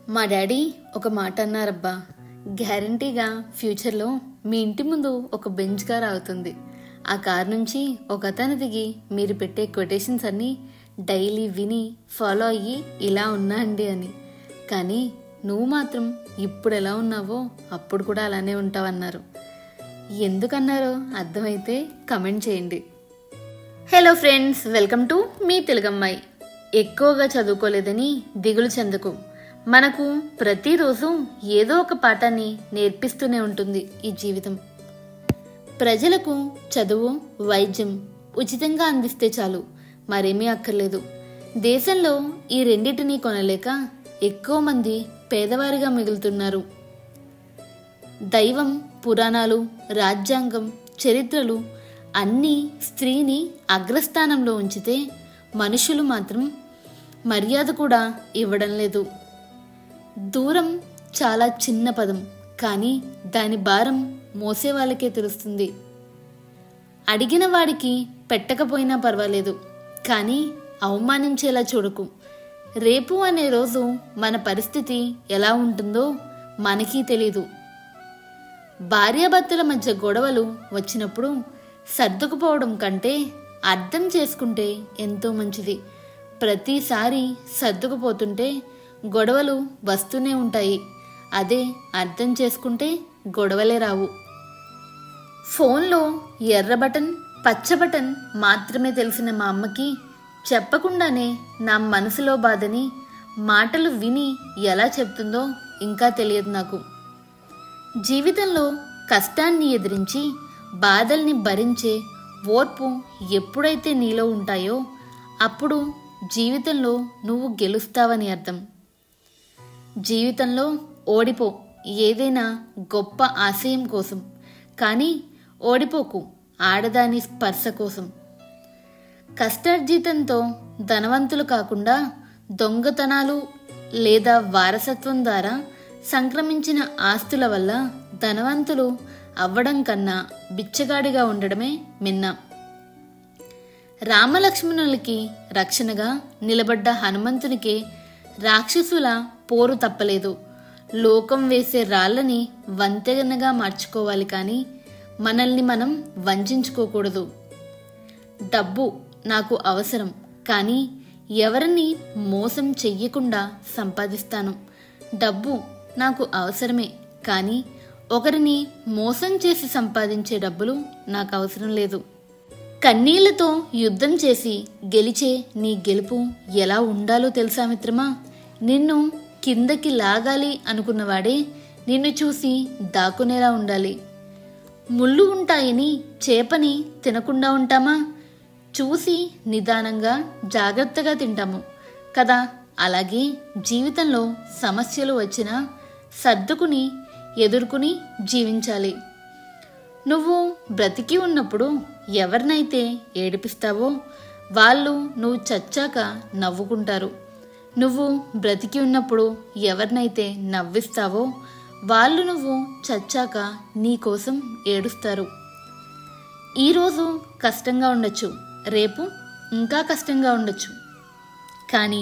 మా డాడీ ఒక మాట అన్నారబ్బా, గ్యారంటీగా ఫ్యూచర్లో మీ ఇంటి ముందు ఒక బెంచ్ కార్ అవుతుంది. ఆ కార్ నుంచి ఒక అతను దిగి మీరు పెట్టే కొటేషన్స్ అన్నీ డైలీ విని ఫాలో అయ్యి ఇలా ఉన్నా అండి అని. కానీ నువ్వు మాత్రం ఇప్పుడు ఎలా ఉన్నావో అప్పుడు కూడా అలానే ఉంటావన్నారు. ఎందుకన్నారో అర్థమైతే కమెంట్ చేయండి. హలో ఫ్రెండ్స్, వెల్కమ్ టు మీ తెలుగమ్మాయి. ఎక్కువగా చదువుకోలేదని దిగులు చెందకు. మనకు ప్రతిరోజు ఏదో ఒక పాఠాన్ని నేర్పిస్తూనే ఉంటుంది ఈ జీవితం. ప్రజలకు చదువు, వైద్యం ఉచితంగా అందిస్తే చాలు, మరేమీ అక్కర్లేదు. దేశంలో ఈ రెండింటినీ కొనలేక ఎక్కువ మంది పేదవారిగా మిగులుతున్నారు. దైవం, పురాణాలు, రాజ్యాంగం, చరిత్రలు అన్నీ స్త్రీని అగ్రస్థానంలో ఉంచితే మనుషులు మాత్రం మర్యాద కూడా ఇవ్వడం లేదు. దూరం చాలా చిన్న పదం, కానీ దాని భారం మోసే వాళ్ళకే తెలుస్తుంది. అడిగిన వాడికి పెట్టకపోయినా పర్వాలేదు, కానీ అవమానించేలా చూడకు. రేపు అనే రోజు మన పరిస్థితి ఎలా ఉంటుందో మనకీ తెలీదు. భార్యాభర్తల మధ్య గొడవలు వచ్చినప్పుడు సర్దుకుపోవడం కంటే అర్థం చేసుకుంటే ఎంతో మంచిది. ప్రతిసారి సర్దుకుపోతుంటే గొడవలు వస్తూనే ఉంటాయి. అదే అర్థం చేసుకుంటే గొడవలే రావు. ఫోన్లో ఎర్ర బటన్, పచ్చ బటన్ మాత్రమే తెలిసిన మా అమ్మకి చెప్పకుండానే నా మనసులో బాధని మాటలు విని ఎలా చెప్తుందో ఇంకా తెలియదు నాకు. జీవితంలో కష్టాన్ని ఎదిరించి బాధల్ని భరించే ఓర్పు ఎప్పుడైతే నీలో ఉంటాయో అప్పుడు జీవితంలో నువ్వు గెలుస్తావని అర్థం. జీవితంలో ఓడిపో, ఏదైనా గొప్ప ఆశయం కోసం, కానీ ఓడిపోకు ఆడదాని స్పర్శ కోసం. కష్టార్జితంతో ధనవంతులు కాకుండా దొంగతనాలు లేదా వారసత్వం ద్వారా సంక్రమించిన ఆస్తుల వల్ల ధనవంతులు అవ్వడం కన్నా బిచ్చగాడిగా ఉండడమే మిన్న. రామలక్ష్మణులకి రక్షణగా నిలబడ్డ హనుమంతునికే రాక్షసుల పోరు తప్పలేదు. లోకం వేసే రాళ్ళని వంతెనగా మార్చుకోవాలి, కానీ మనల్ని మనం వంచుకోకూడదు. డబ్బు నాకు అవసరం, కానీ ఎవరిని మోసం చెయ్యకుండా సంపాదిస్తాను. డబ్బు నాకు అవసరమే, కానీ ఒకరిని మోసం చేసి సంపాదించే డబ్బులు నాకు అవసరం లేదు. కన్నీళ్లతో యుద్ధం చేసి గెలిచే నీ గెలుపు ఎలా ఉండాలో తెలుసా మిత్రమా? నిన్ను కిందకి లాగాలి అనుకున్నవాడే నిన్ను చూసి దాక్కునేలా ఉండాలి. ముళ్ళు ఉంటాయని చేపని తినకుండా ఉంటామా? చూసి నిదానంగా జాగ్రత్తగా తింటాము కదా. అలాగే జీవితంలో సమస్యలు వచ్చినా సర్దుకుని ఎదుర్కొని జీవించాలి. నువ్వు బ్రతికి ఉన్నప్పుడు ఎవరినైతే ఏడిపిస్తావో వాళ్ళు నువ్వు చచ్చాక నవ్వుకుంటారు. నువ్వు బ్రతికి ఉన్నప్పుడు ఎవరినైతే నవ్విస్తావో వాళ్ళు నువ్వు చచ్చాక నీ కోసం ఏడుస్తారు. ఈరోజు కష్టంగా ఉండొచ్చు, రేపు ఇంకా కష్టంగా ఉండొచ్చు, కానీ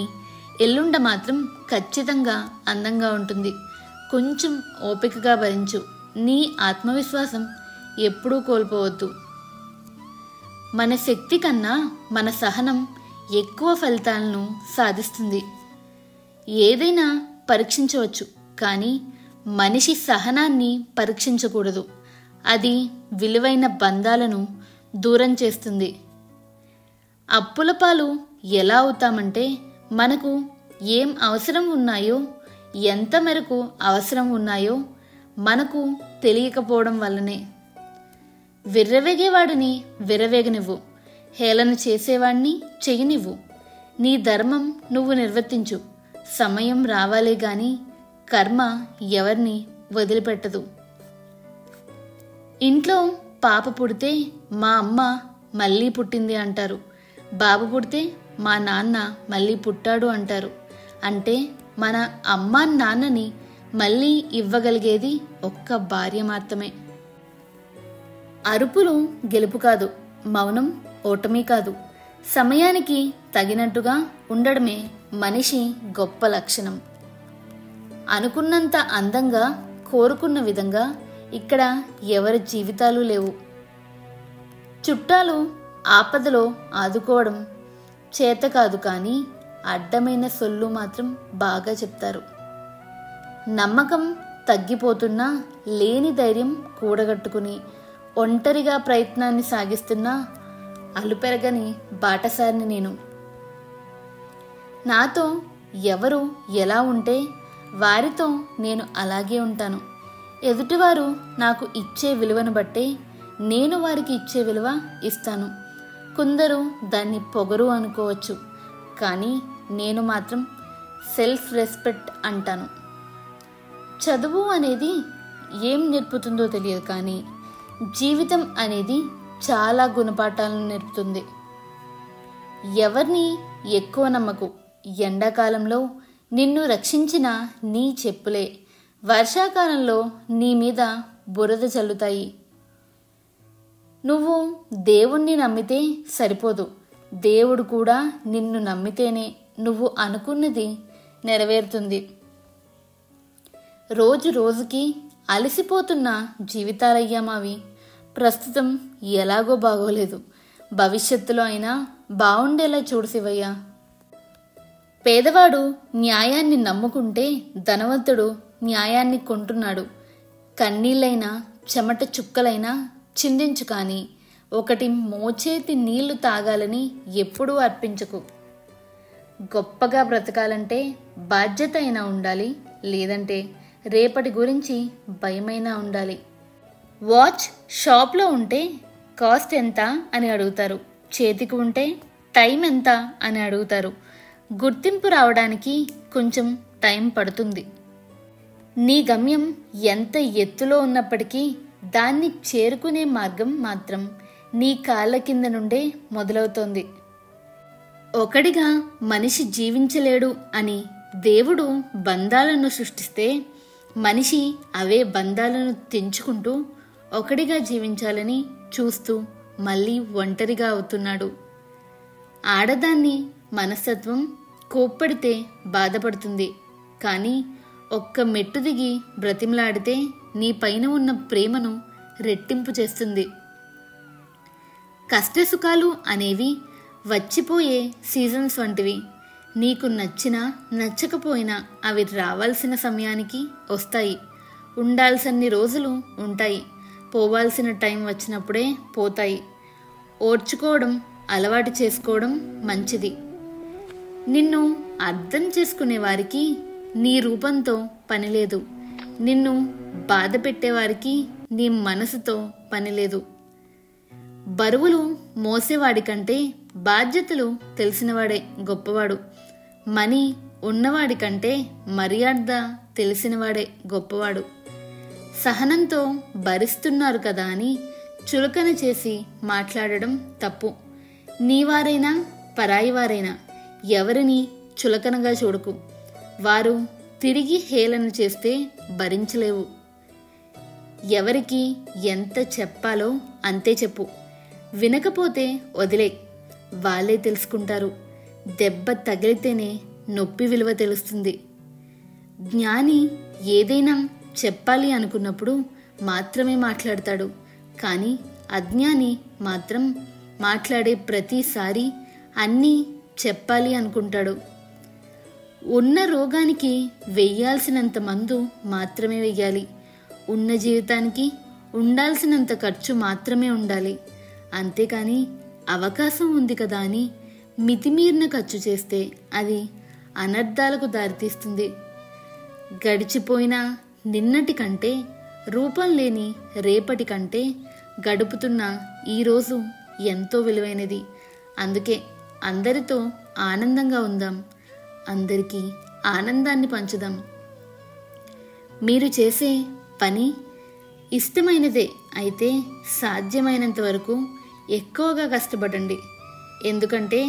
ఎల్లుండ మాత్రం ఖచ్చితంగా అందంగా ఉంటుంది. కొంచెం ఓపికగా భరించు. నీ ఆత్మవిశ్వాసం ఎప్పుడూ కోల్పోవద్దు. మన శక్తి కన్నా మన సహనం ఎక్కువ ఫలితాలను సాధిస్తుంది. ఏదైనా పరీక్షించవచ్చు, కానీ మనిషి సహనాన్ని పరీక్షించకూడదు. అది విలువైన బంధాలను దూరం చేస్తుంది. అప్పుల పాలు ఎలా అవుతామంటే మనకు ఏం అవసరం ఉన్నాయో, ఎంత మేరకు అవసరం ఉన్నాయో మనకు తెలియకపోవడం వల్లనే. విర్రవేగేవాడిని విర్రవేగనివ్వు, హేళన చేసేవాడిని చెయ్యనివ్వు. నీ ధర్మం నువ్వు నిర్వర్తించు. సమయం రావాలే గాని కర్మ ఎవరిని వదిలిపెట్టదు. ఇంట్లో పాప పుడితే మా అమ్మ మళ్ళీ పుట్టింది అంటారు. బాబు పుడితే మా నాన్న మళ్ళీ పుట్టాడు అంటారు. అంటే మన అమ్మ నాన్నని మళ్ళీ ఇవ్వగలిగేది ఒక్క భార్య మాత్రమే. అరుపులు గెలుపు కాదు, మౌనం ఓటమి కాదు. సమయానికి తగినట్టుగా ఉండడమే మనిషి గొప్ప లక్షణం. అనుకున్నంత అందంగా, కోరుకున్న విధంగా ఇక్కడ ఎవరి జీవితాలు లేవు. చుట్టాలు ఆపదలో ఆదుకోవడం చేత కాదు, కానీ అడ్డమైన సొల్లు మాత్రం బాగా చెప్తారు. నమ్మకం తగ్గిపోతున్నా లేని ధైర్యం కూడగట్టుకుని ఒంటరిగా ప్రయత్నాన్ని సాగిస్తున్నా అలుపెరగని బాటసారిని నేను. నాతో ఎవరు ఎలా ఉంటే వారితో నేను అలాగే ఉంటాను. ఎదుటివారు నాకు ఇచ్చే విలువను బట్టే నేను వారికి ఇచ్చే విలువ ఇస్తాను. కొందరు దాన్ని పొగరు అనుకోవచ్చు, కానీ నేను మాత్రం సెల్ఫ్ రెస్పెక్ట్ అంటాను. చదువు అనేది ఏం నేర్పుతుందో తెలియదు, కానీ జీవితం అనేది చాలా గుణపాఠాలను నేర్పుతుంది. ఎవరిని ఎక్కువ నమ్మకు. ఎండాకాలంలో నిన్ను రక్షించిన నీ చెప్పులే వర్షాకాలంలో నీ మీద బురద చల్లుతాయి. నువ్వు దేవుణ్ణి నమ్మితే సరిపోదు, దేవుడు కూడా నిన్ను నమ్మితేనే నువ్వు అనుకున్నది నెరవేరుతుంది. రోజు రోజుకి అలసిపోతున్న జీవితాలయ్యామావి. ప్రస్తుతం ఎలాగో బాగోలేదు, భవిష్యత్తులో అయినా బాగుండేలా చూడు శివయ్య. పేదవాడు న్యాయాన్ని నమ్ముకుంటే ధనవంతుడు న్యాయాన్ని కొంటున్నాడు. కన్నీళ్ళైనా చెమట చుక్కలైనా చిందించు, కానీ ఒకటి మోచేతి నీళ్లు తాగాలని ఎప్పుడూ అర్పించకు. గొప్పగా బ్రతకాలంటే బాధ్యత అయినా ఉండాలి, లేదంటే రేపటి గురించి భయమైనా ఉండాలి. వాచ్ షాప్లో ఉంటే కాస్ట్ ఎంత అని అడుగుతారు, చేతికి ఉంటే టైం ఎంత అని అడుగుతారు. గుర్తింపు రావడానికి కొంచెం టైం పడుతుంది. నీ గమ్యం ఎంత ఎత్తులో ఉన్నప్పటికీ దాన్ని చేరుకునే మార్గం మాత్రం నీ కాళ్ళ కింద నుండే మొదలవుతోంది. ఒకడిగా మనిషి జీవించలేడు అని దేవుడు బంధాలను సృష్టిస్తే మనిషి అవే బంధాలను తెంచుకుంటూ ఒకడిగా జీవించాలని చూస్తూ మళ్ళీ ఒంటరిగా అవుతున్నాడు. ఆడదాన్ని మనస్తత్వం కోప్పడితే బాధపడుతుంది, కానీ ఒక్క మెట్టు దిగి బ్రతిమలాడితే నీ పైన ఉన్న ప్రేమను రెట్టింపు చేస్తుంది. కష్టసుఖాలు అనేవి వచ్చిపోయే సీజన్స్ వంటివి. నీకు నచ్చినా నచ్చకపోయినా అవి రావాల్సిన సమయానికి వస్తాయి. ఉండాల్సిన్ని రోజులు ఉంటాయి, పోవాల్సిన టైం వచ్చినప్పుడే పోతాయి. ఓర్చుకోవడం అలవాటు చేసుకోవడం మంచిది. నిన్ను అర్థం చేసుకునే వారికి నీ రూపంతో పనిలేదు. నిన్ను బాధ పెట్టేవారికి నీ మనసుతో పనిలేదు. బరువులు మోసేవాడి కంటే బాధ్యతలు తెలిసినవాడే గొప్పవాడు. మనీ ఉన్నవాడి కంటే మర్యాద తెలిసినవాడే గొప్పవాడు. సహనంతో భరిస్తున్నారు కదా అని చులకన చేసి మాట్లాడడం తప్పు. నీవారైనా పరాయివారైనా ఎవరిని చులకనగా చూడకు. వారు తిరిగి హేళన చేస్తే భరించలేవు. ఎవరికి ఎంత చెప్పాలో అంతే చెప్పు. వినకపోతే వదిలే, వాళ్ళే తెలుసుకుంటారు. దెబ్బ తగిలితేనే నొప్పి విలువ తెలుస్తుంది. జ్ఞాని ఏదైనా చెప్పాలి అనుకున్నప్పుడు మాత్రమే మాట్లాడతాడు, కానీ అజ్ఞాని మాత్రం మాట్లాడే ప్రతిసారి అన్నీ చెప్పాలి అనుకుంటాడు. ఉన్న రోగానికి వెయ్యాల్సినంత మందు మాత్రమే వెయ్యాలి. ఉన్న జీవితానికి ఉండాల్సినంత ఖర్చు మాత్రమే ఉండాలి. అంతేకాని అవకాశం ఉంది కదా అని మితిమీరిన ఖర్చు చేస్తే అది అనర్థాలకు దారితీస్తుంది. గడిచిపోయిన నిన్నటి కంటే, రూపం లేని రేపటి కంటే గడుపుతున్న ఈరోజు ఎంతో విలువైనది. అందుకే అందరితో ఆనందంగా ఉందాం, అందరికీ ఆనందాన్ని పంచుదాం. మీరు చేసే పని ఇష్టమైనదే అయితే సాధ్యమైనంత వరకు ఎక్కువగా కష్టపడండి. ఎందుకంటే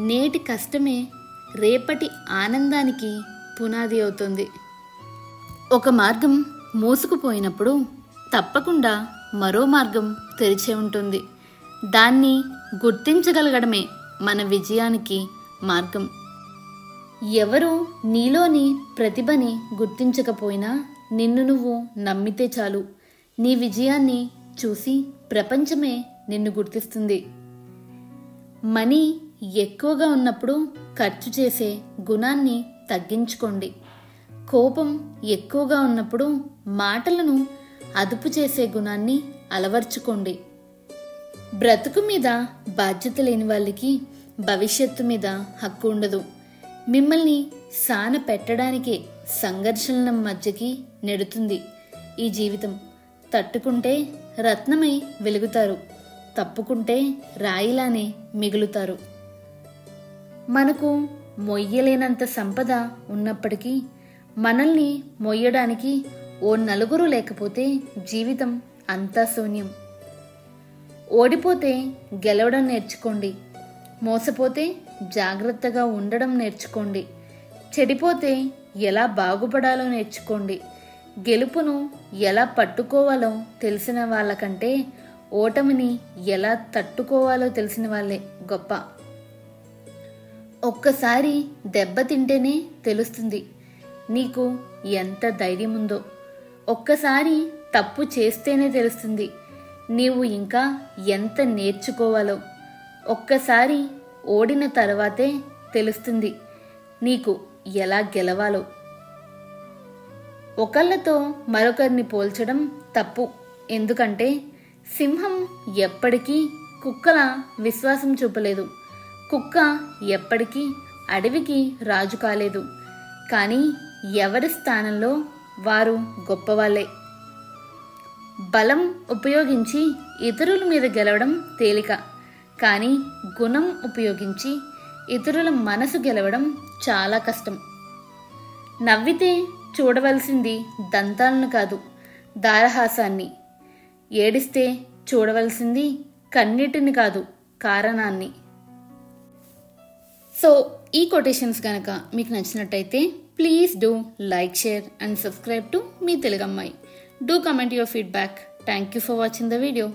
నేటి కష్టమే రేపటి ఆనందానికి పునాది అవుతుంది. ఒక మార్గం మూసుకుపోయినప్పుడు తప్పకుండా మరో మార్గం తెరిచే ఉంటుంది. దాన్ని గుర్తించగలగడమే మన విజయానికి మార్గం. ఎవరు నీలోని ప్రతిభని గుర్తించకపోయినా నిన్ను నువ్వు నమ్మితే చాలు, నీ విజయాన్ని చూసి ప్రపంచమే నిన్ను గుర్తిస్తుంది. మనీ ఎక్కువగా ఉన్నప్పుడు ఖర్చు చేసే గుణాన్ని తగ్గించుకోండి. కోపం ఎక్కువగా ఉన్నప్పుడు మాటలను అదుపు చేసే గుణాన్ని అలవర్చుకోండి. బ్రతుకు మీద బాధ్యత లేని వాళ్ళకి భవిష్యత్తు మీద హక్కు ఉండదు. మిమ్మల్ని సాన పెట్టడానికే సంఘర్షణల మధ్యకి నెడుతుంది ఈ జీవితం. తట్టుకుంటే రత్నమై వెలుగుతారు, తప్పుకుంటే రాయిలానే మిగులుతారు. మనకు మొయ్యలేనంత సంపద ఉన్నప్పటికీ మనల్ని మొయ్యడానికి ఓ నలుగురు లేకపోతే జీవితం అంతా శూన్యం. ఓడిపోతే గెలవడం నేర్చుకోండి, మోసపోతే జాగ్రత్తగా ఉండడం నేర్చుకోండి, చెడిపోతే ఎలా బాగుపడాలో నేర్చుకోండి. గెలుపును ఎలా పట్టుకోవాలో తెలిసిన వాళ్ళకంటే ఓటమిని ఎలా తట్టుకోవాలో తెలిసిన వాళ్ళే గొప్ప. ఒక్కసారి దెబ్బతింటేనే తెలుస్తుంది నీకు ఎంత ధైర్యం ఉందో. ఒక్కసారి తప్పు చేస్తేనే తెలుస్తుంది నీవు ఇంకా ఎంత నేర్చుకోవాలో. ఒక్కసారి ఓడిన తర్వాతే తెలుస్తుంది నీకు ఎలా గెలవాలో. ఒకళ్ళతో మరొకరిని పోల్చడం తప్పు. ఎందుకంటే సింహం ఎప్పటికీ కుక్కల విశ్వాసం చూపలేదు, కుక్క ఎప్పటికీ అడవికి రాజు కాలేదు. కానీ ఎవరి స్థానంలో వారు గొప్పవాళ్ళే. బలం ఉపయోగించి ఇతరుల మీద గెలవడం తేలిక, కానీ గుణం ఉపయోగించి ఇతరుల మనసు గెలవడం చాలా కష్టం. నవ్వితే చూడవలసింది దంతాలను కాదు, దారహాసాన్ని. ఏడిస్తే చూడవలసింది కన్నీటిని కాదు, కారణాన్ని. సో ఈ కొటేషన్స్ కనుక మీకు నచ్చినట్టయితే please do like, share and subscribe to మీ Telugammayi. Do comment your feedback. Thank you for watching the video.